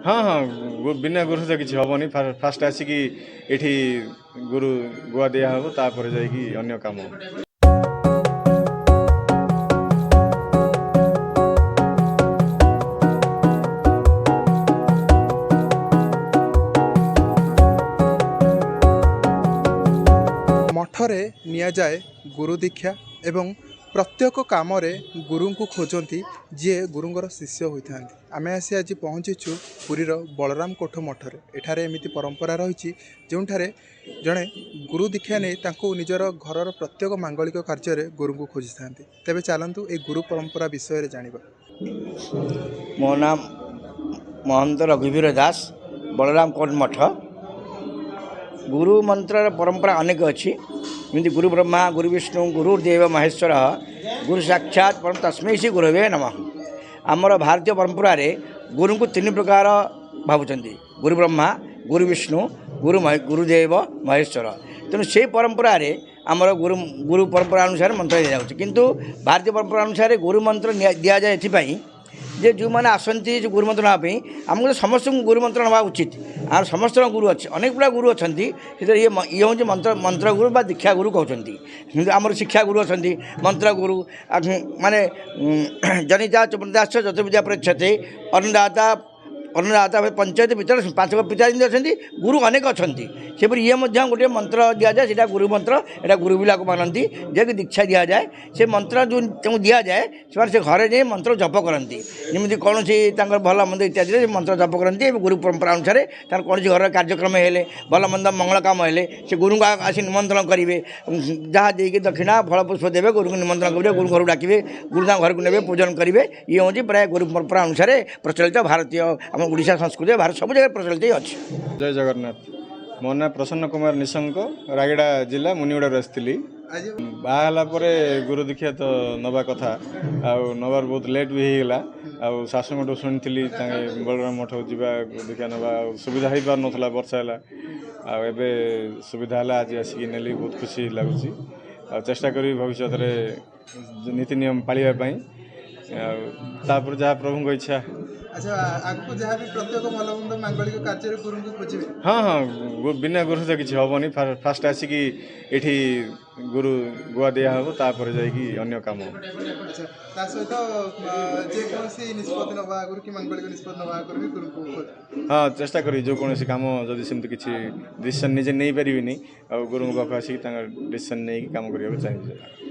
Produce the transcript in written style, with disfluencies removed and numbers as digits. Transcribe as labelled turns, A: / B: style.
A: हाँ हाँ बिना गुरु से किसी हेनी फास्ट आसिक ये गुरु गुआ दिया हम तापर अन्य काम
B: मठरे नियाजाए गुरु दीक्षा एवं प्रत्येक कम गुरु को खोजती जी गुरुंर शिष्य होता आम आसी आज पहुँचीचु पुरीर बलराम कोठ मठरे एठारे एमिति परंपरा रही जो जड़े गुरु दीक्षा नहीं निजर घर प्रत्येक मांगलिक कार्य गुरु को खोजी था तेरे चलतु ये गुरु परंपरा विषय जाना।
C: मो नाम महंत रघुवीर दास बलराम कोट मठ। गुरु मंत्र परंपरा अनेक अच्छी जमी गुरु ब्रह्मा गुरु विष्णु गुरुदेव महेश्वर गुरु साक्षात परम तस्मै श्री गुरवे नमः। आमर भारतीय परंपरा रे गुरु को तीन प्रकार भावुंट गुरु ब्रह्मा गुरु विष्णु गुरुदेव महेश्वर। तेणु से परंपरा रे आमर गुरु गुरु परंपरा अनुसार मंत्र दि जाऊँगी किंतु भारतीय परंपरा अनुसार गुरु मंत्र दि जाए ये जे जो मैंने आसती जो गुरु मंत्र नापी आमको समस्त गुरु मंत्र ना उचित। आम समस्त गुरु अच्छे अनेक गुड़ा गुरु अच्छा ये हूँ मंत्र मंत्र गुरु बा दीक्षा गुरु कहते आमर शिक्षा गुरु अच्छा मंत्र गुरु माने जनिता चुपदास जत विद्या पृछते अन्नदाता पंचायत भर 5 पिता अच्छा गुरु अनेक अच्छा सेपरी ये गोटे मंत्र दि जाए से गुरु मंत्र यहाँ गुरु बिला को मानती जे दीक्षा दि जाए से मंत्र जो दि जाए से घरे जाए मंत्र जप करती जमी कौन भल मंद इत्यादि मंत्र जप करती गुरु परंपरा अनुसार कौन घर कार्यक्रम हेले भल मंद मंगल काम हेले से गुरु को आसी निमंत्रण करेंगे जहाँ देकी दक्षिणा फल पुष्प देवे गुरु को निमंत्रण करेंगे गुरु घर डाके गुरु घर को ने पूजन करेंगे ये हूँ प्राय गुरु परंपरा अनुसार प्रचलित भारतीय आम ओडिशा संस्कृति भारत सब जगह प्रचलित अच्छी।
A: जय जगन्नाथ। मो ना प्रसन्न कुमार निशंक रायगड़ा जिला मुनिगुड़ा आसती बाहला गुरु दीक्षा तो नवा कथा नबार बहुत लेट भी होगा शाशुठू शुणी बलराम मठ जा दीक्षा नवा सुविधा हो पार ना वर्षा है सुविधा है आज आसिक नेली बहुत खुशी लगुच चेष्टा करी भविष्य नीति नियम पालिबा तापर जहाँ प्रभु इच्छा।
B: अच्छा आगको जहाँ भी प्रत्येक भल मंद मांगलिक कार्य गुरु को खोजे।
A: हाँ हाँ बिना गुरु से किसी हेनी फास्ट आसिक ये गुरु गुआ दिया हम तापर अन्य काम।
B: अच्छा सहित जेकोसी निष्पत्ति नवा आगुरी कि मांगलिक निष्पत्ति नवा आगुरी गुरु को
A: हाँ चेष्टा करी जो कौन काम जदि सेमती किसी डिसीजन निजे नहीं पारिनी गुरु पाख आसिक डिसीजन नहीं काम करने चाहिए।